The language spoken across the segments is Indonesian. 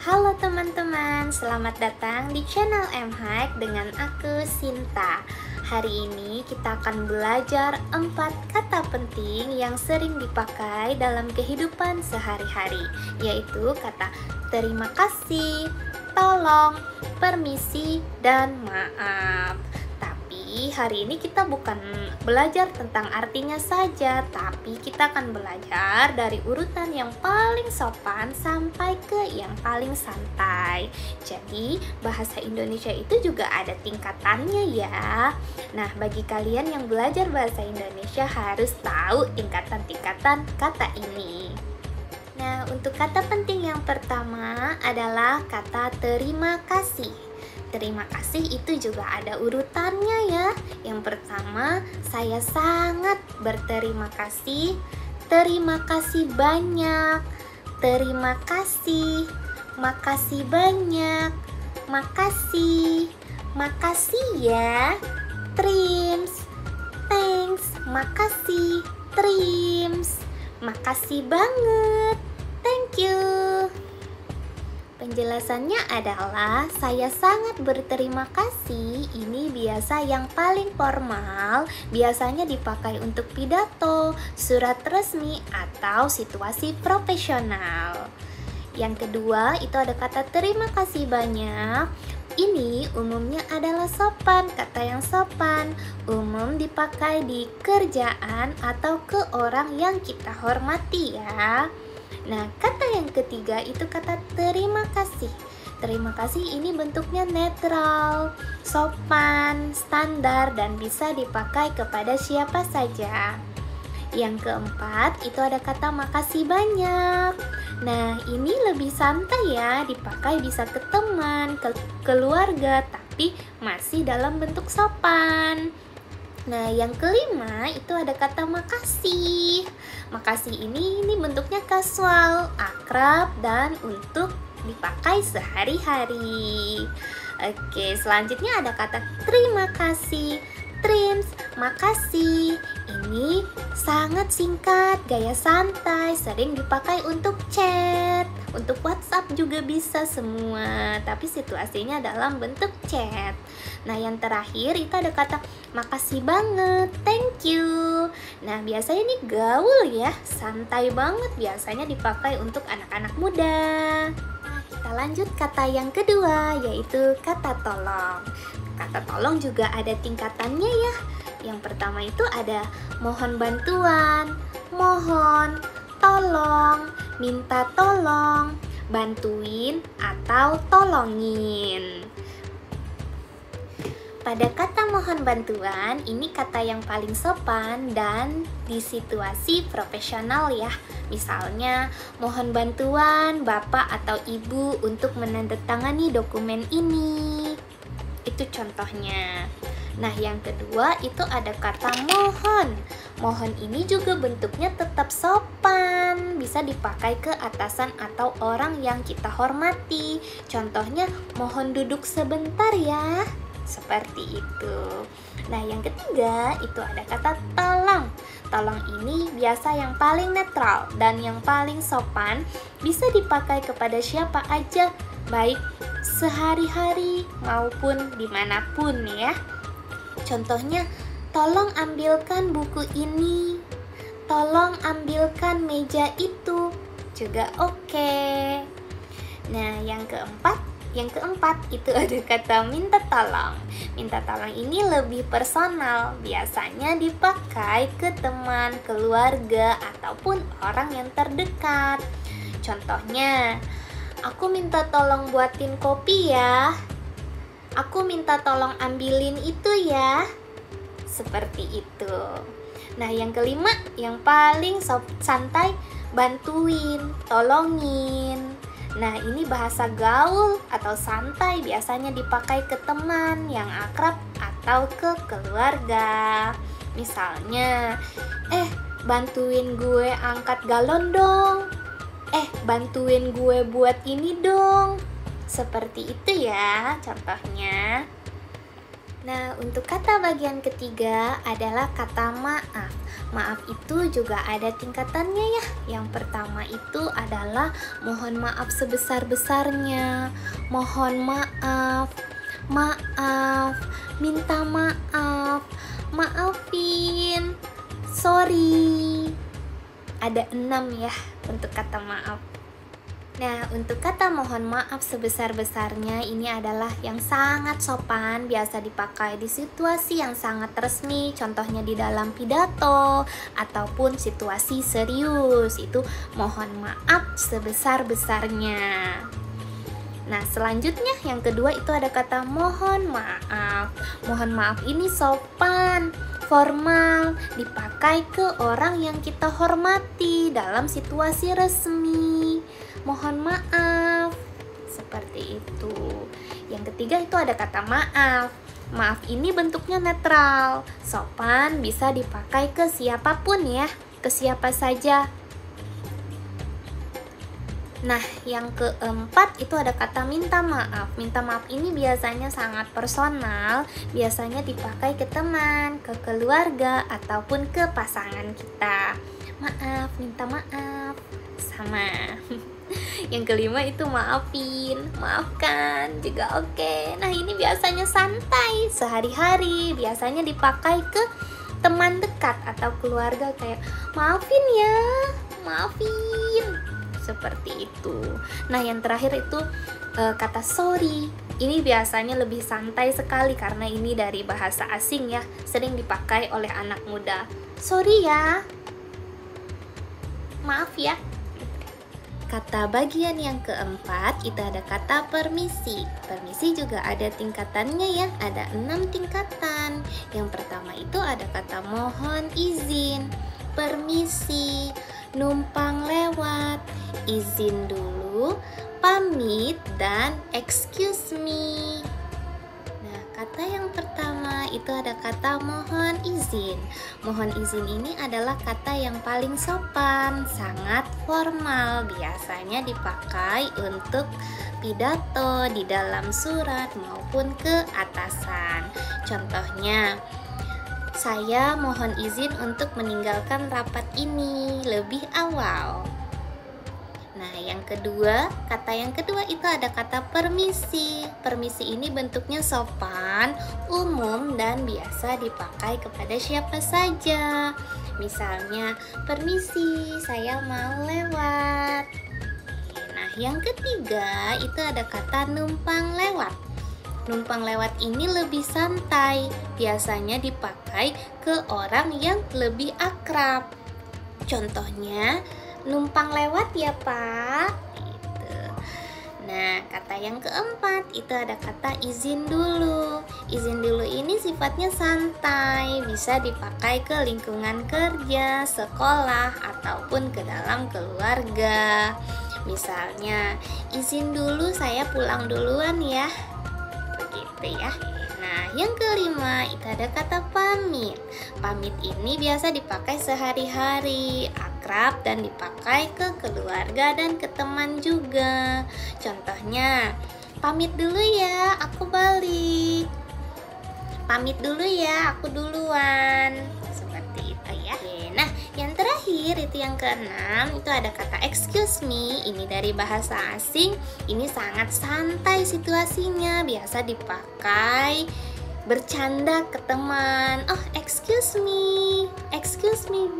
Halo teman-teman, selamat datang di channel MHack dengan aku Sinta. Hari ini kita akan belajar 4 kata penting yang sering dipakai dalam kehidupan sehari-hari, yaitu kata terima kasih, tolong, permisi, dan maaf. Tapi hari ini kita bukan belajar tentang artinya saja, tapi kita akan belajar dari urutan yang paling sopan sampai ke yang paling santai. Jadi bahasa Indonesia itu juga ada tingkatannya ya. Nah, bagi kalian yang belajar bahasa Indonesia harus tahu tingkatan-tingkatan kata ini. Nah, untuk kata penting yang pertama adalah kata terima kasih. Terima kasih itu juga ada urutannya ya. Yang pertama, saya sangat berterima kasih. Terima kasih banyak. Terima kasih. Makasih banyak. Makasih. Makasih ya. Trims. Thanks. Makasih. Trims. Makasih banget. Thank you. Penjelasannya adalah saya sangat berterima kasih. Ini biasa yang paling formal, biasanya dipakai untuk pidato, surat resmi, atau situasi profesional. Yang kedua itu ada kata terima kasih banyak. Ini umumnya adalah sopan, kata yang sopan, umum dipakai di kerjaan atau ke orang yang kita hormati ya. Nah, kata yang ketiga itu kata terima kasih. Terima kasih ini bentuknya netral, sopan, standar, dan bisa dipakai kepada siapa saja. Yang keempat itu ada kata makasih banyak. Nah, ini lebih santai ya, dipakai bisa ke teman, ke keluarga, tapi masih dalam bentuk sopan. Nah, yang kelima itu ada kata makasih. Makasih ini bentuknya kasual, akrab, dan untuk dipakai sehari-hari. Oke, selanjutnya ada kata terima kasih. Trims, makasih. Ini sangat singkat, gaya santai, sering dipakai untuk chat, untuk WhatsApp juga bisa semua, tapi situasinya dalam bentuk chat. Nah, yang terakhir itu ada kata makasih banget, thank you. Nah, biasanya ini gaul ya, santai banget, biasanya dipakai untuk anak-anak muda. Nah, kita lanjut kata yang kedua, yaitu kata tolong. Kata tolong juga ada tingkatannya ya. Yang pertama itu ada mohon bantuan, mohon, tolong, minta tolong, bantuin, atau tolongin. Pada kata mohon bantuan, ini kata yang paling sopan dan di situasi profesional ya. Misalnya, mohon bantuan Bapak atau Ibu untuk menandatangani dokumen ini. Itu contohnya. Nah, yang kedua itu ada kata mohon. Mohon ini juga bentuknya tetap sopan, bisa dipakai ke atasan atau orang yang kita hormati. Contohnya, mohon duduk sebentar ya. Seperti itu. Nah, yang ketiga itu ada kata tolong. Tolong ini biasa yang paling netral dan yang paling sopan, bisa dipakai kepada siapa aja, baik sehari-hari maupun dimanapun ya. Contohnya, tolong ambilkan buku ini, tolong ambilkan meja itu, juga oke. Nah, yang keempat itu ada kata minta tolong. Minta tolong ini lebih personal, biasanya dipakai ke teman, keluarga, ataupun orang yang terdekat. Contohnya, aku minta tolong buatin kopi ya. Aku minta tolong ambilin itu ya. Seperti itu. Nah, yang kelima, yang paling santai, bantuin, tolongin. Nah, ini bahasa gaul atau santai, biasanya dipakai ke teman yang akrab atau ke keluarga. Misalnya, bantuin gue angkat galon dong. Bantuin gue buat ini dong. Seperti itu ya contohnya. Nah, untuk kata bagian ketiga adalah kata maaf. Maaf itu juga ada tingkatannya ya. Yang pertama itu adalah mohon maaf sebesar-besarnya. Mohon maaf, maaf, minta maaf, maafin, sorry. Ada 6 ya untuk kata maaf. Nah, untuk kata mohon maaf sebesar-besarnya ini adalah yang sangat sopan, biasa dipakai di situasi yang sangat resmi, contohnya di dalam pidato ataupun situasi serius. Itu mohon maaf sebesar-besarnya. Nah, selanjutnya yang kedua itu ada kata mohon maaf. Mohon maaf ini sopan, formal, dipakai ke orang yang kita hormati dalam situasi resmi. Mohon maaf, seperti itu. Yang ketiga itu ada kata maaf. Maaf ini bentuknya netral, sopan, bisa dipakai ke siapapun ya, ke siapa saja. Nah, yang keempat itu ada kata minta maaf. Minta maaf ini biasanya sangat personal, biasanya dipakai ke teman, ke keluarga, ataupun ke pasangan kita. Maaf, minta maaf, sama. Yang kelima itu maafin, maafkan juga oke. Nah, ini biasanya santai, sehari-hari, biasanya dipakai ke teman dekat atau keluarga, kayak maafin ya, maafin, seperti itu. Nah, yang terakhir itu kata sorry. Ini biasanya lebih santai sekali karena ini dari bahasa asing ya, sering dipakai oleh anak muda. Sorry ya, maaf ya. Kata bagian yang keempat itu ada kata permisi. Permisi juga ada tingkatannya ya, ada 6 tingkatan. Yang pertama itu ada kata mohon izin, permisi, numpang lewat, izin dulu, pamit, dan excuse me. Nah, kata yang pertama itu ada kata mohon izin. Mohon izin ini adalah kata yang paling sopan, sangat formal, biasanya dipakai untuk pidato di dalam surat maupun ke atasan. Contohnya, saya mohon izin untuk meninggalkan rapat ini lebih awal. Nah, yang kedua, kata yang kedua itu ada kata permisi. Permisi ini bentuknya sopan, umum, dan biasa dipakai kepada siapa saja. Misalnya, permisi, saya mau lewat. Nah, yang ketiga itu ada kata numpang lewat. Numpang lewat ini lebih santai, biasanya dipakai ke orang yang lebih akrab. Contohnya, numpang lewat ya Pak, gitu. Nah, kata yang keempat itu ada kata izin dulu. Izin dulu ini sifatnya santai, bisa dipakai ke lingkungan kerja, sekolah, ataupun ke dalam keluarga. Misalnya, izin dulu saya pulang duluan ya, begitu ya. Nah, yang kelima itu ada kata pamit. Pamit ini biasa dipakai sehari-hari, akrab, dan dipakai ke keluarga dan ke teman juga. Contohnya, pamit dulu ya, aku balik. Pamit dulu ya, aku duluan. Seperti itu ya. Nah, yang terakhir itu yang keenam, itu ada kata excuse me. Ini dari bahasa asing, ini sangat santai situasinya, biasa dipakai bercanda ke teman. Oh, excuse me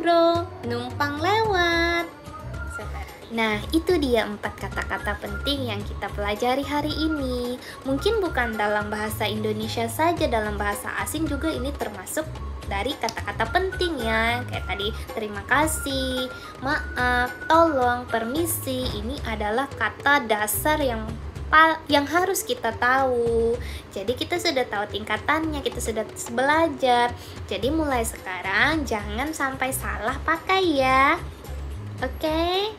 bro, numpang lewat. Nah, itu dia 4 kata-kata penting yang kita pelajari hari ini. Mungkin bukan dalam bahasa Indonesia saja, dalam bahasa asing juga ini termasuk dari kata-kata penting ya. Kayak tadi, terima kasih, maaf, tolong, permisi. Ini adalah kata dasar yang harus kita tahu. Jadi kita sudah tahu tingkatannya, kita sudah belajar. Jadi mulai sekarang jangan sampai salah pakai ya. Oke?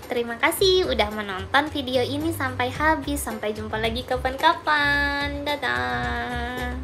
Terima kasih udah menonton video ini sampai habis. Sampai jumpa lagi kapan-kapan. Dadah.